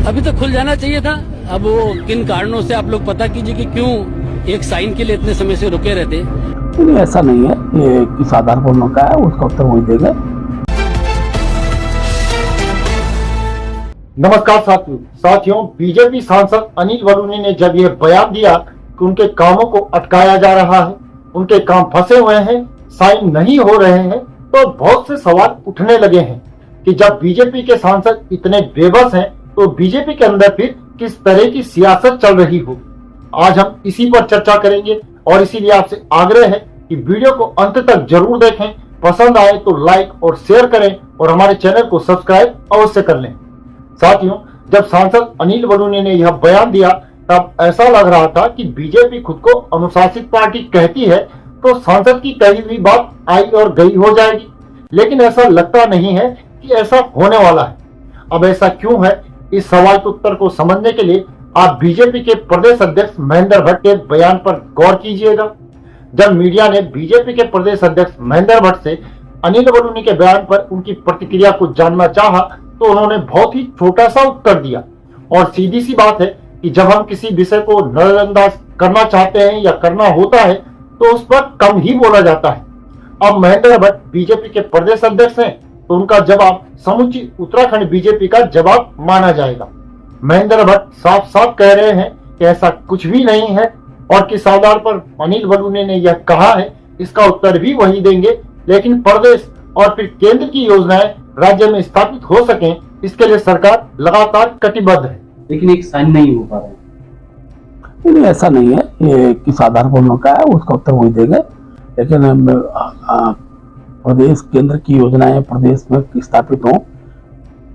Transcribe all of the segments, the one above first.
अभी तो खुल जाना चाहिए था। अब वो किन कारणों से आप लोग पता कीजिए कि क्यों एक साइन के लिए इतने समय से रुके रहते। नहीं, ऐसा नहीं है, ये किस आधार पर उन्होंने कहा है उसका उत्तर वही देगा। नमस्कार साथियों, बीजेपी सांसद अनिल बलूनी ने जब यह बयान दिया कि उनके कामों को अटकाया जा रहा है, उनके काम फंसे हुए हैं, साइन नहीं हो रहे हैं, तो बहुत से सवाल उठने लगे हैं कि जब बीजेपी के सांसद इतने बेबस हैं तो बीजेपी के अंदर फिर किस तरह की सियासत चल रही हो। आज हम इसी पर चर्चा करेंगे और इसीलिए आपसे आग्रह है कि वीडियो को अंत तक जरूर देखें। पसंद आए तो लाइक और शेयर करें और हमारे चैनल को सब्सक्राइब अवश्य कर लें। साथियों, जब सांसद अनिल बलूनी ने यह बयान दिया तब ऐसा लग रहा था कि बीजेपी खुद को अनुशासित पार्टी कहती है तो सांसद की कही हुई बात आई और गई हो जाएगी, लेकिन ऐसा लगता नहीं है कि ऐसा होने वाला है। अब ऐसा क्यों है, इस सवाल के उत्तर को समझने के लिए आप बीजेपी के प्रदेश अध्यक्ष महेंद्र भट्ट के बयान पर गौर कीजिएगा। जब मीडिया ने बीजेपी के प्रदेश अध्यक्ष महेंद्र भट्ट से अनिल बलूनी के बयान पर उनकी प्रतिक्रिया को जानना चाहा तो उन्होंने बहुत ही छोटा सा उत्तर दिया। और सीधी सी बात है कि जब हम किसी विषय को नजरअंदाज करना चाहते हैं या करना होता है तो उस पर कम ही बोला जाता है। अब महेंद्र भट्ट बीजेपी के प्रदेश अध्यक्ष हैं तो उनका जवाब समूची उत्तराखंड बीजेपी का जवाब माना जाएगा। महेंद्र भट्ट साफ साफ कह रहे हैं कि ऐसा कुछ भी नहीं है और किस आधार पर अनिल बलूनी ने यह कहा है इसका उत्तर भी वही देंगे, लेकिन प्रदेश और फिर केंद्र की योजनाएं राज्य में स्थापित हो सकें इसके लिए सरकार लगातार कटिबद्ध है। लेकिन एक साइन नहीं हो पा रहा है। नहीं, ऐसा नहीं है, ये किस आधार पर उन्होंने कहा है उसका उत्तर वही देगा, लेकिन प्रदेश केंद्र की योजनाएं प्रदेश में स्थापित हो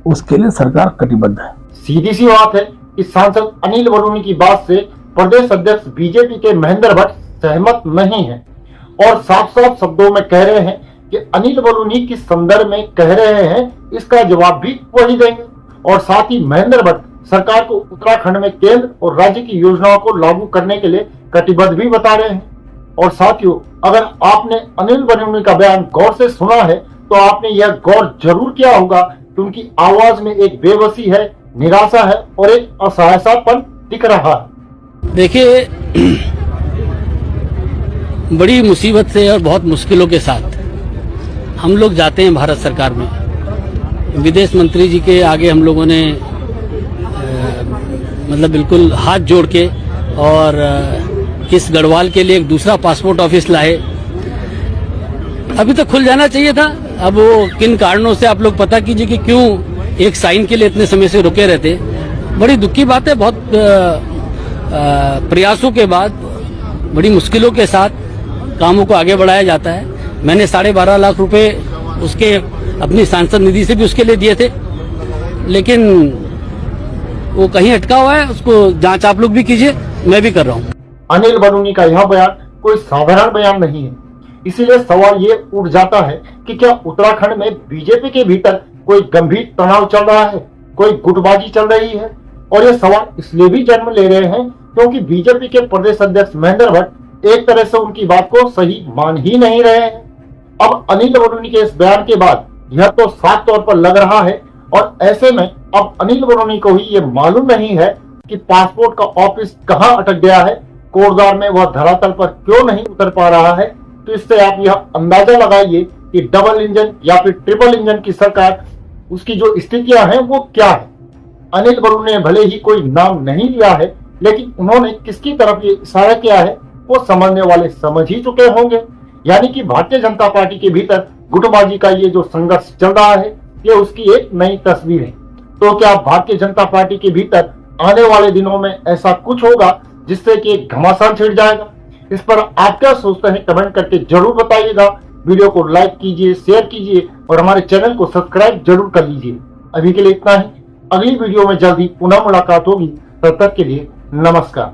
उसके लिए सरकार कटिबद्ध है। सीधी सी बात है कि सांसद अनिल बलूनी की बात से प्रदेश अध्यक्ष बीजेपी के महेंद्र भट्ट सहमत नहीं है और साफ साफ शब्दों में कह रहे हैं कि अनिल बलूनी किस संदर्भ में कह रहे हैं इसका जवाब भी वही देंगे। और साथ ही महेंद्र भट्ट सरकार को उत्तराखंड में केंद्र और राज्य की योजनाओं को लागू करने के लिए कटिबद्ध भी बता रहे हैं। और साथियों, अगर आपने अनिल बलूनी का बयान गौर से सुना है तो आपने यह गौर जरूर किया होगा कि उनकी आवाज में एक बेबसी है, निराशा है और एक असहायतापन दिख रहा है। देखिए, बड़ी मुसीबत से और बहुत मुश्किलों के साथ हम लोग जाते हैं भारत सरकार में। विदेश मंत्री जी के आगे हम लोगों ने मतलब बिल्कुल हाथ जोड़ के और किस गढ़वाल के लिए एक दूसरा पासपोर्ट ऑफिस लाए। अभी तो खुल जाना चाहिए था। अब वो किन कारणों से आप लोग पता कीजिए कि क्यों एक साइन के लिए इतने समय से रुके रहते। बड़ी दुख की बात है। बहुत प्रयासों के बाद बड़ी मुश्किलों के साथ कामों को आगे बढ़ाया जाता है। मैंने 12.5 लाख रुपए उसके अपनी सांसद निधि से भी उसके लिए दिए थे, लेकिन वो कहीं अटका हुआ है। उसको जांच आप लोग भी कीजिए, मैं भी कर रहा हूँ। अनिल बलूनी का यह बयान कोई साधारण बयान नहीं है, इसीलिए सवाल ये उठ जाता है कि क्या उत्तराखंड में बीजेपी के भीतर कोई गंभीर तनाव चल रहा है, कोई गुटबाजी चल रही है। और ये सवाल इसलिए भी जन्म ले रहे हैं क्योंकि बीजेपी के प्रदेश अध्यक्ष महेंद्र भट्ट एक तरह से उनकी बात को सही मान ही नहीं रहे हैं। अब अनिल बलूनी के इस बयान के बाद यह तो साफ तौर पर लग रहा है और ऐसे में अब अनिल बलूनी को ही ये मालूम नहीं है कि पासपोर्ट का ऑफिस कहाँ अटक गया है, कोटद्वार में वह धरातल पर क्यों नहीं उतर पा रहा है। तो इससे आप यह अंदाजा लगाइए कि डबल इंजन या फिर ट्रिपल इंजन की सरकार उसकी जो स्थितियां हैं वो क्या है। अनिल बलूनी ने भले ही कोई नाम नहीं लिया है, लेकिन उन्होंने किसकी तरफ ये इशारा किया है वो समझने वाले समझ ही चुके होंगे। यानी कि भारतीय जनता पार्टी के भीतर गुटबाजी का ये जो संघर्ष चल रहा है ये उसकी एक नई तस्वीर है। तो क्या भारतीय जनता पार्टी के भीतर आने वाले दिनों में ऐसा कुछ होगा जिससे कि एक घमासान छिड़ जाएगा? इस पर आप क्या सोचते हैं कमेंट करके जरूर बताइएगा। वीडियो को लाइक कीजिए, शेयर कीजिए और हमारे चैनल को सब्सक्राइब जरूर कर लीजिए। अभी के लिए इतना ही। अगली वीडियो में जल्दी पुनः मुलाकात होगी। तब तक के लिए नमस्कार।